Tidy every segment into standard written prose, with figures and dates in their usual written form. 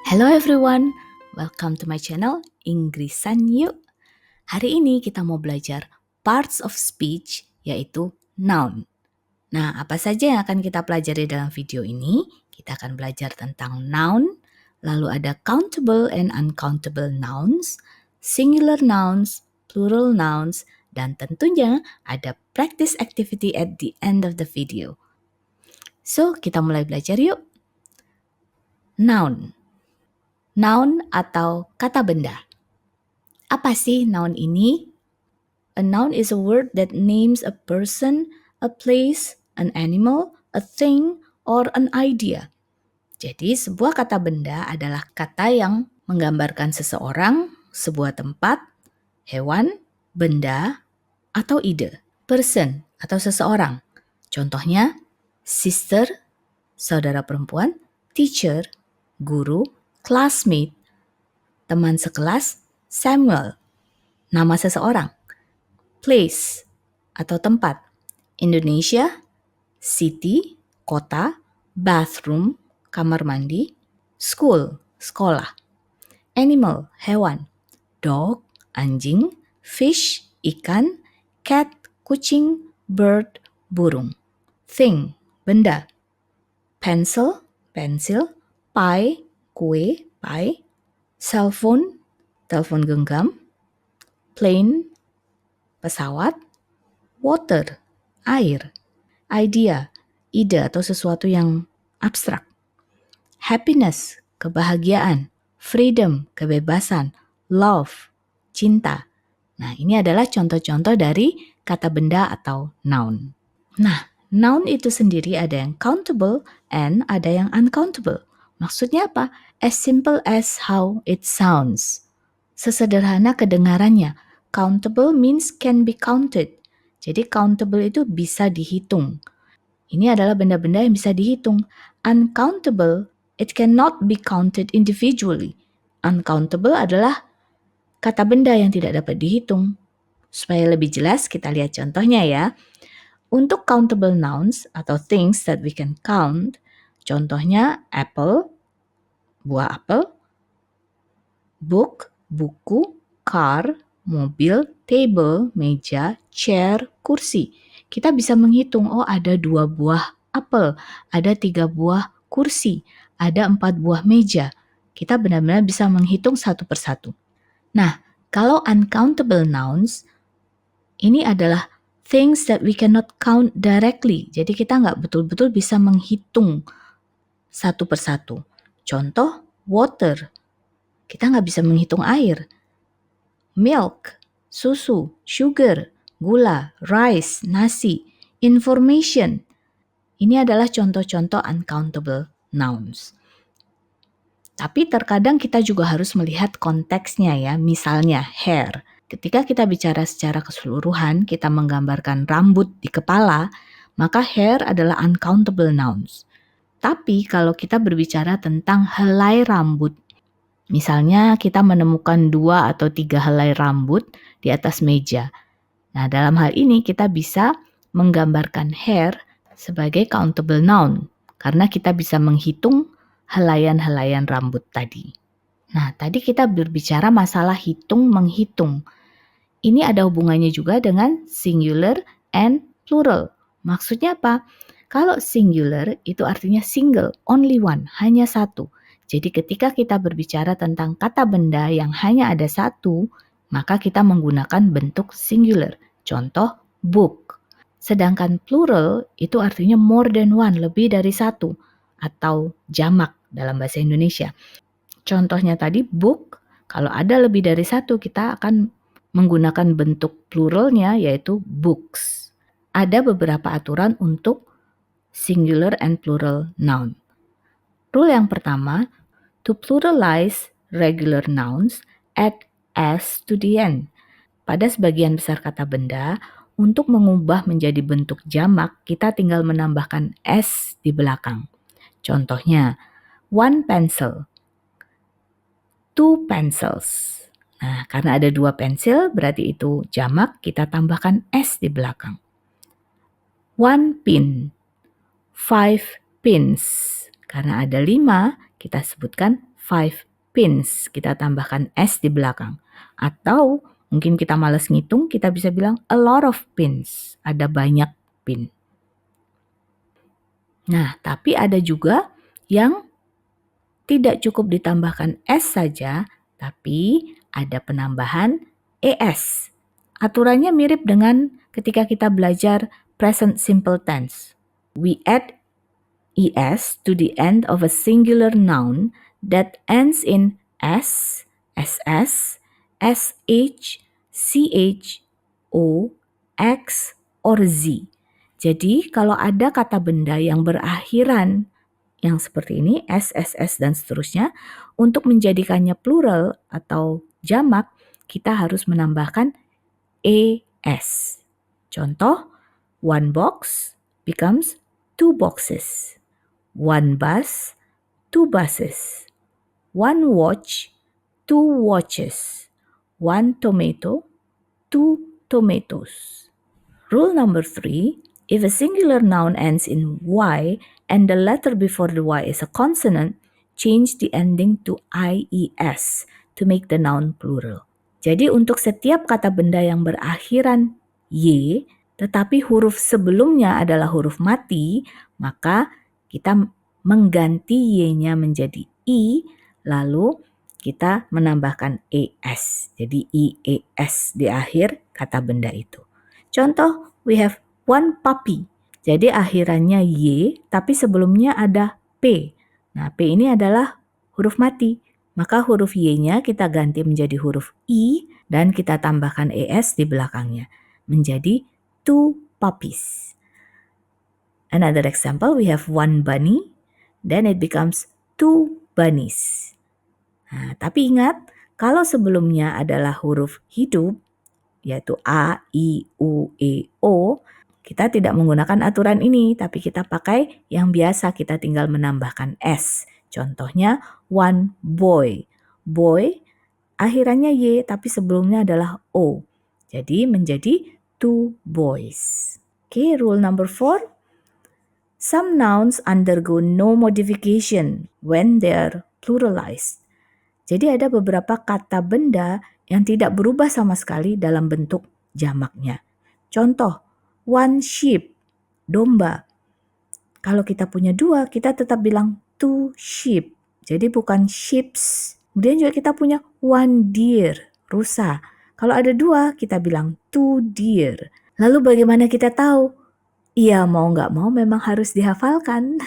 Hello everyone, welcome to my channel Inggrisan Yuk. Hari ini kita mau belajar parts of speech, yaitu noun. Nah, apa saja yang akan kita pelajari dalam video ini? Kita akan belajar tentang noun, lalu ada countable and uncountable nouns, singular nouns, plural nouns, dan tentunya ada practice activity at the end of the video. So, kita mulai belajar yuk. Noun. Noun atau kata benda. Apa sih noun ini? A noun is a word that names a person, a place, an animal, a thing, or an idea. Jadi sebuah kata benda adalah kata yang menggambarkan seseorang, sebuah tempat, hewan, benda, atau ide. Person atau seseorang. Contohnya, sister, saudara perempuan, teacher, guru, classmate, teman sekelas, Samuel, nama seseorang. Place atau tempat, Indonesia, city, kota, bathroom, kamar mandi, school, sekolah. Animal, hewan, dog, anjing, fish, ikan, cat, kucing, bird, burung. Thing, benda. Pencil, pensil, pie, kue, pie. Cell phone, telepon genggam. Plane, pesawat. Water, air. Idea, ide atau sesuatu yang abstrak. Happiness, kebahagiaan. Freedom, kebebasan. Love, cinta. Nah, ini adalah contoh-contoh dari kata benda atau noun. Nah, noun itu sendiri ada yang countable and ada yang uncountable. Maksudnya apa? As simple as how it sounds. Sesederhana kedengarannya. Countable means can be counted. Jadi countable itu bisa dihitung. Ini adalah benda-benda yang bisa dihitung. Uncountable, it cannot be counted individually. Uncountable adalah kata benda yang tidak dapat dihitung. Supaya lebih jelas, kita lihat contohnya ya. Untuk countable nouns atau things that we can count, contohnya apple, buah apel, book, buku, car, mobil, table, meja, chair, kursi. Kita bisa menghitung, oh ada 2 buah apel, ada 3 buah kursi, ada 4 buah meja. Kita benar-benar bisa menghitung satu persatu. Nah, kalau uncountable nouns, ini adalah things that we cannot count directly. Jadi kita nggak betul-betul bisa menghitung satu persatu. Contoh, water. Kita nggak bisa menghitung air. Milk, susu, sugar, gula, rice, nasi, information. Ini adalah contoh-contoh uncountable nouns. Tapi terkadang kita juga harus melihat konteksnya ya. Misalnya hair. Ketika kita bicara secara keseluruhan, kita menggambarkan rambut di kepala, maka hair adalah uncountable nouns. Tapi kalau kita berbicara tentang helai rambut, misalnya kita menemukan 2 atau 3 helai rambut di atas meja. Nah, dalam hal ini kita bisa menggambarkan hair sebagai countable noun karena kita bisa menghitung helaian-helaian rambut tadi. Nah, tadi kita berbicara masalah hitung-menghitung. Ini ada hubungannya juga dengan singular and plural. Maksudnya apa? Kalau singular itu artinya single, only one, hanya satu. Jadi ketika kita berbicara tentang kata benda yang hanya ada satu, maka kita menggunakan bentuk singular. Contoh, book. Sedangkan plural itu artinya more than one, lebih dari satu. Atau jamak dalam bahasa Indonesia. Contohnya tadi book, kalau ada lebih dari satu kita akan menggunakan bentuk pluralnya yaitu books. Ada beberapa aturan untuk singular and plural noun. Rule yang pertama, to pluralize regular nouns, add s to the end. Pada sebagian besar kata benda, untuk mengubah menjadi bentuk jamak, kita tinggal menambahkan s di belakang. Contohnya, one pencil, two pencils. Nah, karena ada 2 pensil, berarti itu jamak, kita tambahkan s di belakang. One pin, 5 pins. Karena ada 5, kita sebutkan 5 pins. Kita tambahkan S di belakang. Atau mungkin kita malas ngitung, kita bisa bilang a lot of pins. Ada banyak pin. Nah, tapi ada juga yang tidak cukup ditambahkan S saja, tapi ada penambahan ES. Aturannya mirip dengan ketika kita belajar present simple tense. We add ES to the end of a singular noun that ends in S, SS, SH, CH, O, X, or Z. Jadi kalau ada kata benda yang berakhiran yang seperti ini, S, SS, dan seterusnya, untuk menjadikannya plural atau jamak, kita harus menambahkan ES. Contoh, one box becomes two boxes. One bus, two buses. One watch, two watches. One tomato, two tomatoes. Rule number 3, if a singular noun ends in Y and the letter before the Y is a consonant, change the ending to IES to make the noun plural. Jadi untuk setiap kata benda yang berakhiran Y, tetapi huruf sebelumnya adalah huruf mati, maka kita mengganti Y-nya menjadi I, lalu kita menambahkan ES. Jadi IES di akhir kata benda itu. Contoh, we have one puppy. Jadi akhirannya Y, tapi sebelumnya ada P. Nah, P ini adalah huruf mati. Maka huruf Y-nya kita ganti menjadi huruf I dan kita tambahkan ES di belakangnya. Menjadi two puppies. Another example, we have one bunny. Then it becomes two bunnies. Nah, tapi ingat, kalau sebelumnya adalah huruf hidup, yaitu A, I, U, E, O, kita tidak menggunakan aturan ini, tapi kita pakai yang biasa, kita tinggal menambahkan S. Contohnya, one boy. Boy, akhirannya Y, tapi sebelumnya adalah O. Jadi menjadi two boys. Okay, rule number 4. Some nouns undergo no modification when they are pluralized. Jadi ada beberapa kata benda yang tidak berubah sama sekali dalam bentuk jamaknya. Contoh, one sheep, domba. Kalau kita punya dua, kita tetap bilang two sheep. Jadi bukan sheeps. Kemudian juga kita punya one deer, rusa. Kalau ada dua, kita bilang two deer. Lalu bagaimana kita tahu? Iya, mau nggak mau memang harus dihafalkan.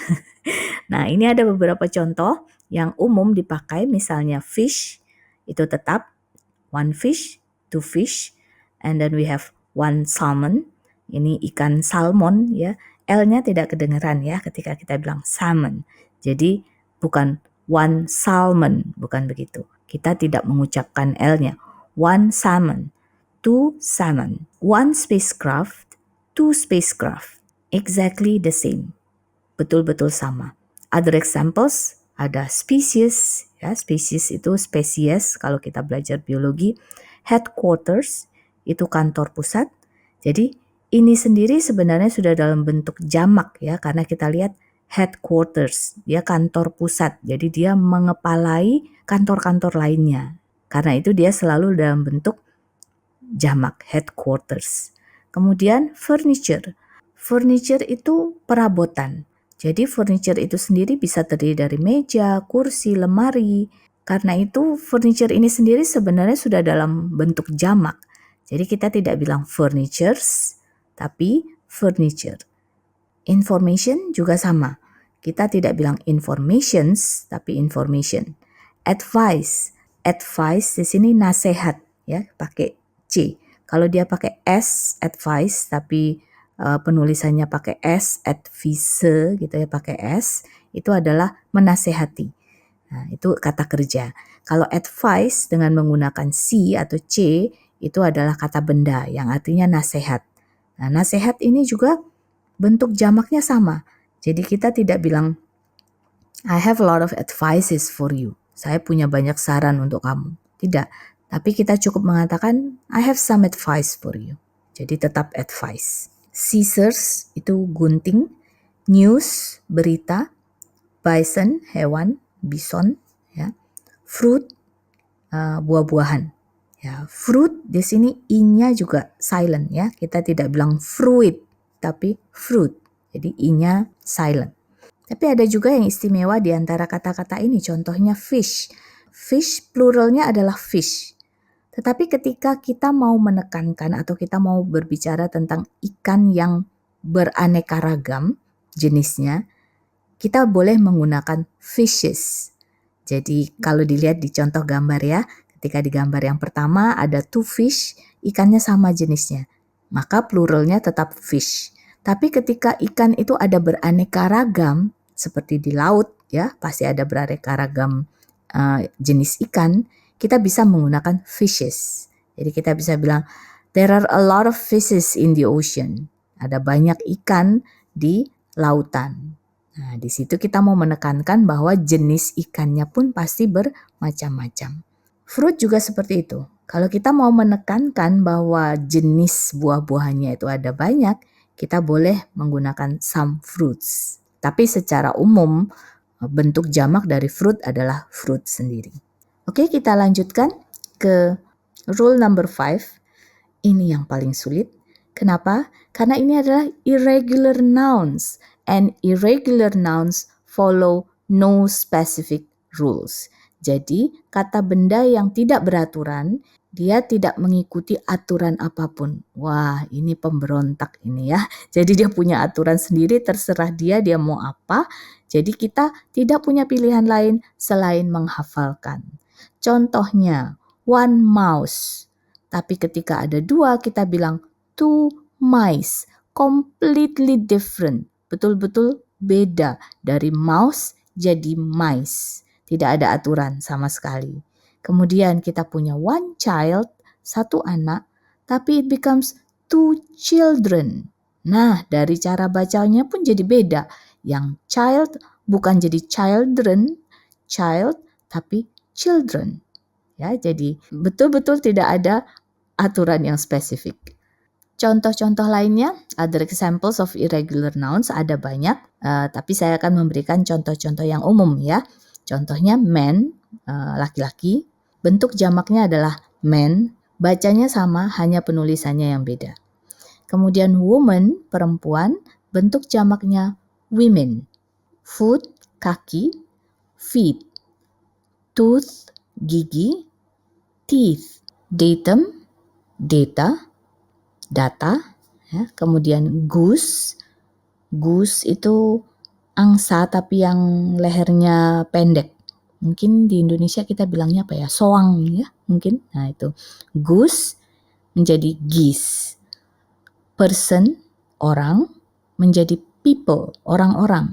Nah, ini ada beberapa contoh yang umum dipakai, misalnya fish, itu tetap one fish, two fish, and then we have one salmon, ini ikan salmon ya, L-nya tidak kedengeran ya ketika kita bilang salmon. Jadi bukan one salmon, bukan begitu. Kita tidak mengucapkan L-nya. One salmon, two salmon, one spacecraft, two spacecraft. Exactly the same. Betul-betul sama. Other examples, ada species, ya, species itu spesies kalau kita belajar biologi. Headquarters, itu kantor pusat. Jadi ini sendiri sebenarnya sudah dalam bentuk jamak ya, karena kita lihat headquarters, dia kantor pusat. Jadi dia mengepalai kantor-kantor lainnya. Karena itu dia selalu dalam bentuk jamak, headquarters. Kemudian furniture. Furniture itu perabotan. Jadi furniture itu sendiri bisa terdiri dari meja, kursi, lemari. Karena itu furniture ini sendiri sebenarnya sudah dalam bentuk jamak. Jadi kita tidak bilang furnitures, tapi furniture. Information juga sama. Kita tidak bilang informations, tapi information. Advice. Advice di sini nasihat, ya, pakai C. Kalau dia pakai S, advice, tapi penulisannya pakai S, advise gitu ya, pakai S, itu adalah menasehati. Nah, itu kata kerja. Kalau advice dengan menggunakan C atau C, itu adalah kata benda yang artinya nasihat. Nah, nasihat ini juga bentuk jamaknya sama. Jadi kita tidak bilang, I have a lot of advices for you. Saya punya banyak saran untuk kamu. Tidak. Tapi kita cukup mengatakan, I have some advice for you. Jadi tetap advice. Scissors itu gunting, news berita, bison hewan, bison ya. fruit, buah-buahan. Ya, fruit di sini i-nya juga silent ya. Kita tidak bilang fruit, tapi fruit. Jadi i-nya silent. Tapi ada juga yang istimewa di antara kata-kata ini. Contohnya fish. Fish pluralnya adalah fish. Tetapi ketika kita mau menekankan atau kita mau berbicara tentang ikan yang beraneka ragam jenisnya, kita boleh menggunakan fishes. Jadi kalau dilihat di contoh gambar ya, ketika di gambar yang pertama ada two fish, ikannya sama jenisnya. Maka pluralnya tetap fish. Tapi ketika ikan itu ada beraneka ragam, seperti di laut ya, pasti ada beraneka ragam jenis ikan, kita bisa menggunakan fishes. Jadi kita bisa bilang, there are a lot of fishes in the ocean. Ada banyak ikan di lautan. Nah, di situ kita mau menekankan bahwa jenis ikannya pun pasti bermacam-macam. Fruit juga seperti itu. Kalau kita mau menekankan bahwa jenis buah-buahannya itu ada banyak, kita boleh menggunakan some fruits. Tapi secara umum, bentuk jamak dari fruit adalah fruit sendiri. Oke, kita lanjutkan ke rule number 5. Ini yang paling sulit. Kenapa? Karena ini adalah irregular nouns. And irregular nouns follow no specific rules. Jadi, kata benda yang tidak beraturan, dia tidak mengikuti aturan apapun. Wah, ini pemberontak ini ya. Jadi dia punya aturan sendiri, terserah dia mau apa. Jadi kita tidak punya pilihan lain selain menghafalkan. Contohnya, one mouse. Tapi ketika ada dua, kita bilang two mice. Completely different. Betul-betul beda. Dari mouse jadi mice. Tidak ada aturan sama sekali. Kemudian kita punya one child, satu anak, tapi it becomes two children. Nah, dari cara bacanya pun jadi beda. Yang child bukan jadi children, child, tapi children. Ya, jadi betul-betul tidak ada aturan yang spesifik. Contoh-contoh lainnya, other examples of irregular nouns ada banyak, tapi saya akan memberikan contoh-contoh yang umum ya. Contohnya man, laki-laki, bentuk jamaknya adalah men, bacanya sama, hanya penulisannya yang beda. Kemudian woman, perempuan, bentuk jamaknya women. Foot, kaki, feet. Tooth, gigi, teeth. Datum, data, data, ya. Kemudian goose, goose itu angsa tapi yang lehernya pendek. Mungkin di Indonesia kita bilangnya apa ya, soang ya mungkin. Nah itu goose menjadi geese. Person, orang, menjadi people, orang-orang.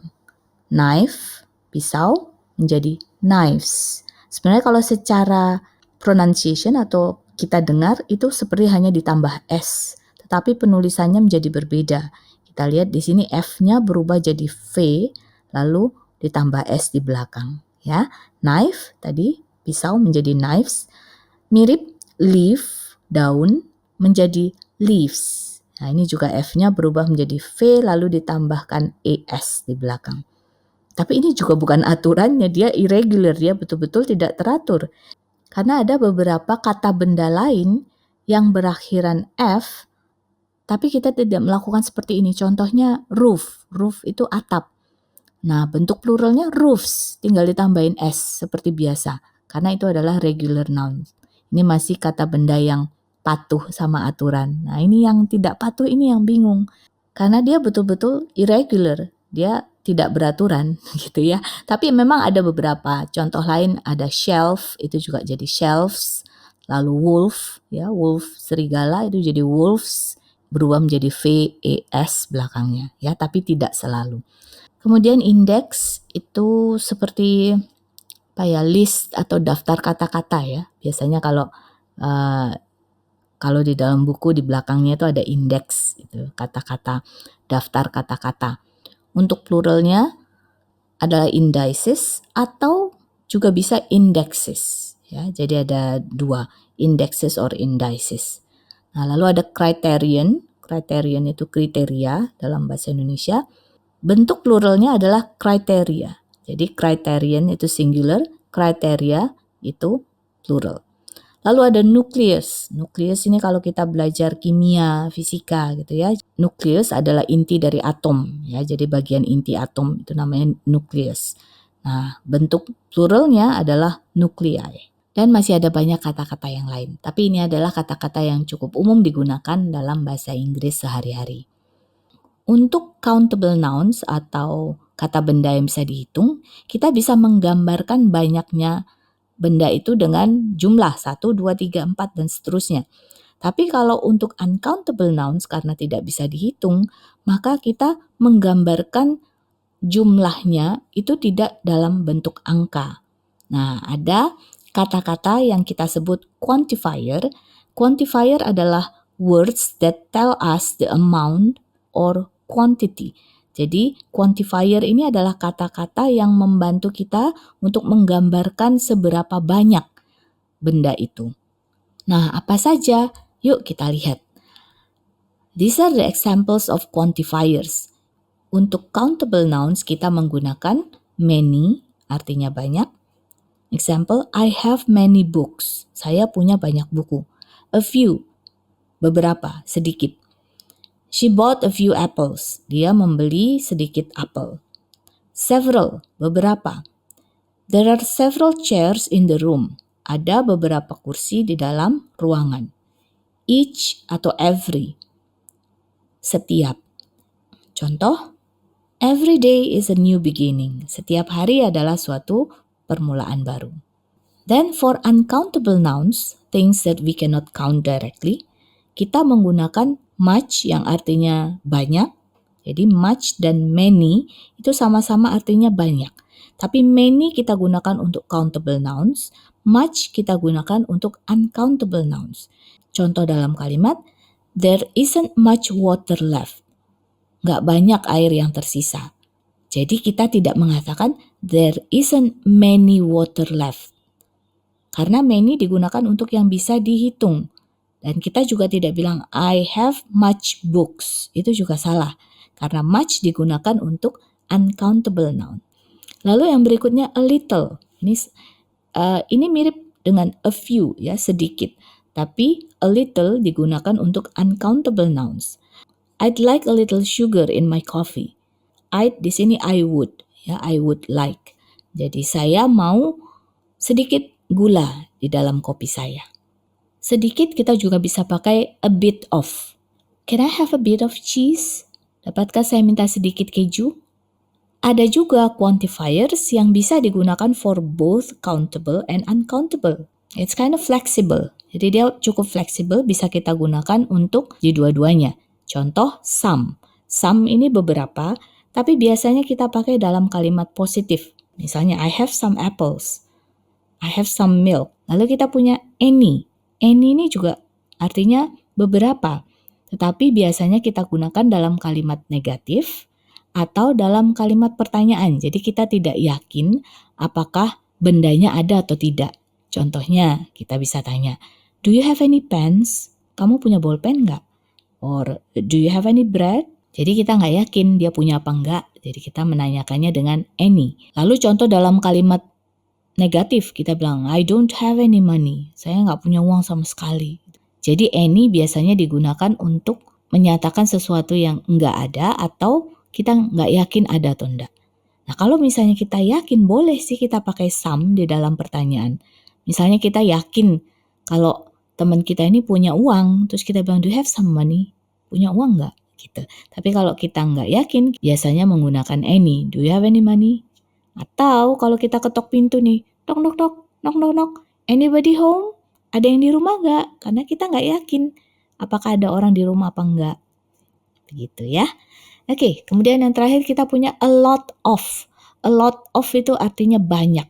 Knife, pisau, menjadi knives. Sebenarnya kalau secara pronunciation atau kita dengar itu seperti hanya ditambah S, tetapi penulisannya menjadi berbeda. Kita lihat di sini F-nya berubah jadi V, lalu ditambah S di belakang. Ya, knife tadi pisau menjadi knives, mirip leaf daun menjadi leaves. Nah ini juga F-nya berubah menjadi V lalu ditambahkan ES di belakang. Tapi ini juga bukan aturannya, dia irregular, dia betul-betul tidak teratur. Karena ada beberapa kata benda lain yang berakhiran F, tapi kita tidak melakukan seperti ini. Contohnya roof, roof itu atap. Nah bentuk pluralnya roofs, tinggal ditambahin S seperti biasa. Karena itu adalah regular noun. Ini masih kata benda yang patuh sama aturan. Nah ini yang tidak patuh, ini yang bingung. Karena dia betul-betul irregular, dia tidak beraturan gitu ya. Tapi memang ada beberapa contoh lain, ada shelf itu juga jadi shelves, lalu wolf ya, wolf serigala itu jadi wolves, berubah menjadi VES belakangnya ya, tapi tidak selalu. Kemudian index itu seperti apa ya, list atau daftar kata-kata ya. Biasanya kalau di dalam buku di belakangnya itu ada indeks itu, kata-kata, daftar kata-kata. Untuk pluralnya adalah indices atau juga bisa indexes ya. Jadi ada dua, indexes or indices. Nah, lalu ada criterion. Criterion itu kriteria dalam bahasa Indonesia. Bentuk pluralnya adalah criteria. Jadi criterion itu singular, kriteria itu plural. Lalu ada nucleus. Nucleus ini kalau kita belajar kimia, fisika gitu ya. Nucleus adalah inti dari atom ya. Jadi bagian inti atom itu namanya nucleus. Nah, bentuk pluralnya adalah nuclei. Dan masih ada banyak kata-kata yang lain. Tapi ini adalah kata-kata yang cukup umum digunakan dalam bahasa Inggris sehari-hari. Untuk countable nouns atau kata benda yang bisa dihitung, kita bisa menggambarkan banyaknya benda itu dengan jumlah 1, 2, 3, 4 dan seterusnya. Tapi kalau untuk uncountable nouns karena tidak bisa dihitung, maka kita menggambarkan jumlahnya itu tidak dalam bentuk angka. Nah, ada kata-kata yang kita sebut quantifier. Quantifier adalah words that tell us the amount or quantity. Jadi, quantifier ini adalah kata-kata yang membantu kita untuk menggambarkan seberapa banyak benda itu. Nah, apa saja? Yuk kita lihat. These are the examples of quantifiers. Untuk countable nouns kita menggunakan many, artinya banyak. Example, I have many books. Saya punya banyak buku. A few, beberapa, sedikit. She bought a few apples. Dia membeli sedikit apel. Several, beberapa. There are several chairs in the room. Ada beberapa kursi di dalam ruangan. Each atau every, setiap. Contoh, every day is a new beginning. Setiap hari adalah suatu permulaan baru. Then for uncountable nouns, things that we cannot count directly, kita menggunakan much yang artinya banyak. Jadi much dan many itu sama-sama artinya banyak. Tapi many kita gunakan untuk countable nouns, much kita gunakan untuk uncountable nouns. Contoh dalam kalimat, there isn't much water left. Nggak banyak air yang tersisa. Jadi kita tidak mengatakan there isn't many water left. Karena many digunakan untuk yang bisa dihitung. Dan kita juga tidak bilang I have much books. Itu juga salah. Karena much digunakan untuk uncountable noun. Lalu yang berikutnya a little. Ini mirip dengan a few ya, sedikit. Tapi a little digunakan untuk uncountable nouns. I'd like a little sugar in my coffee. I'd di sini I would ya, I would like. Jadi saya mau sedikit gula di dalam kopi saya. Sedikit kita juga bisa pakai a bit of. Can I have a bit of cheese? Dapatkah saya minta sedikit keju? Ada juga quantifiers yang bisa digunakan for both countable and uncountable. It's kind of flexible. Jadi dia cukup fleksibel, bisa kita gunakan untuk di dua-duanya. Contoh some. Some ini beberapa, tapi biasanya kita pakai dalam kalimat positif. Misalnya I have some apples. I have some milk. Lalu kita punya any. Any ini juga artinya beberapa. Tetapi biasanya kita gunakan dalam kalimat negatif atau dalam kalimat pertanyaan. Jadi kita tidak yakin apakah bendanya ada atau tidak. Contohnya kita bisa tanya, do you have any pens? Kamu punya bolpen nggak? Or do you have any bread? Jadi kita nggak yakin dia punya apa enggak. Jadi kita menanyakannya dengan any. Lalu contoh dalam kalimat negatif, kita bilang, I don't have any money. Saya nggak punya uang sama sekali. Jadi any biasanya digunakan untuk menyatakan sesuatu yang nggak ada atau kita nggak yakin ada atau enggak. Nah kalau misalnya kita yakin, boleh sih kita pakai some di dalam pertanyaan. Misalnya kita yakin kalau teman kita ini punya uang, terus kita bilang, do you have some money? Punya uang nggak? Gitu. Tapi kalau kita nggak yakin, biasanya menggunakan any. Do you have any money? Atau kalau kita ketok pintu nih, knock knock knock, knock knock knock, anybody home? Ada yang di rumah nggak? Karena kita nggak yakin apakah ada orang di rumah apa enggak. Begitu ya. Oke, kemudian yang terakhir kita punya a lot of. A lot of itu artinya banyak.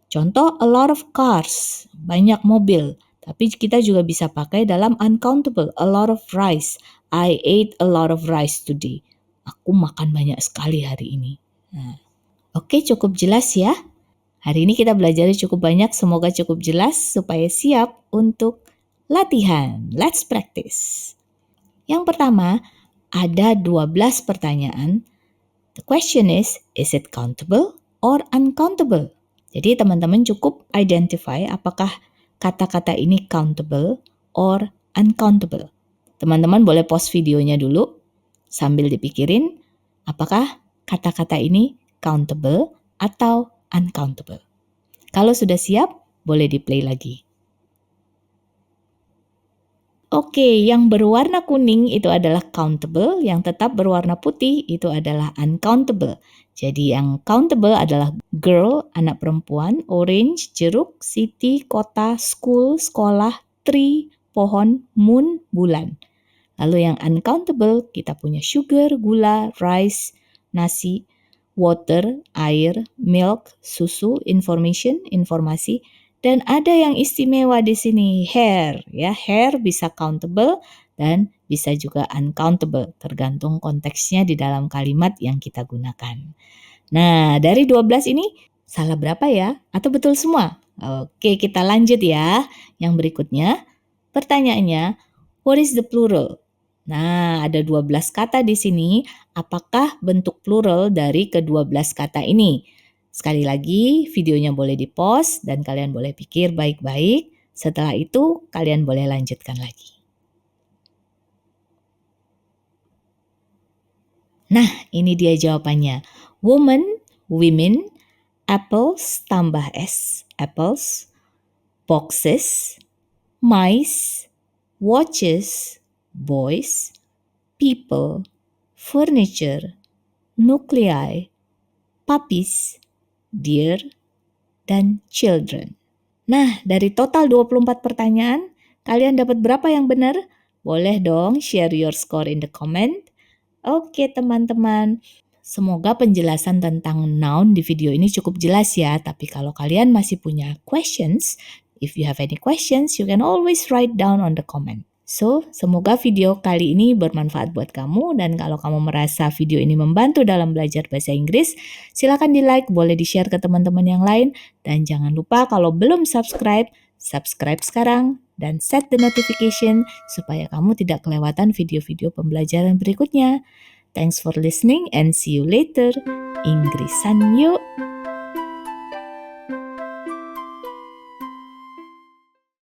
Contoh a lot of cars, banyak mobil. Tapi kita juga bisa pakai dalam uncountable, a lot of rice. I ate a lot of rice today. Aku makan banyak sekali hari ini. Nah, oke, cukup jelas ya. Hari ini kita belajar cukup banyak, semoga cukup jelas supaya siap untuk latihan. Let's practice. Yang pertama, ada 12 pertanyaan. The question is it countable or uncountable? Jadi teman-teman cukup identify apakah kata-kata ini countable or uncountable. Teman-teman boleh pause videonya dulu sambil dipikirin apakah kata-kata ini countable atau uncountable. Kalau sudah siap, boleh di-play lagi. Oke, yang berwarna kuning itu adalah countable, yang tetap berwarna putih itu adalah uncountable. Jadi yang countable adalah girl, anak perempuan, orange, jeruk, city, kota, school, sekolah, tree, pohon, moon, bulan. Lalu yang uncountable kita punya sugar, gula, rice, nasi, water, air, milk, susu, information, informasi, dan ada yang istimewa di sini, hair. Ya, hair bisa countable dan bisa juga uncountable, tergantung konteksnya di dalam kalimat yang kita gunakan. Nah, dari 12 ini salah berapa ya? Atau betul semua? Oke, kita lanjut ya. Yang berikutnya, pertanyaannya, what is the plural? Nah, ada 12 kata di sini. Apakah bentuk plural dari ke-12 kata ini? Sekali lagi, videonya boleh di-pause dan kalian boleh pikir baik-baik. Setelah itu, kalian boleh lanjutkan lagi. Nah, ini dia jawabannya. Woman, women, apples tambah S, apples, boxes, mice, watches, boys, people, furniture, nuclei, puppies, deer, dan children. Nah, dari total 24 pertanyaan, kalian dapat berapa yang benar? Boleh dong share your score in the comment. Oke teman-teman, semoga penjelasan tentang noun di video ini cukup jelas ya. Tapi kalau kalian masih punya questions, if you have any questions, you can always write down on the comment. So, semoga video kali ini bermanfaat buat kamu, dan kalau kamu merasa video ini membantu dalam belajar bahasa Inggris, silakan di-like, boleh di-share ke teman-teman yang lain, dan jangan lupa kalau belum subscribe, subscribe sekarang dan set the notification supaya kamu tidak kelewatan video-video pembelajaran berikutnya. Thanks for listening and see you later. Inggrisan yuk!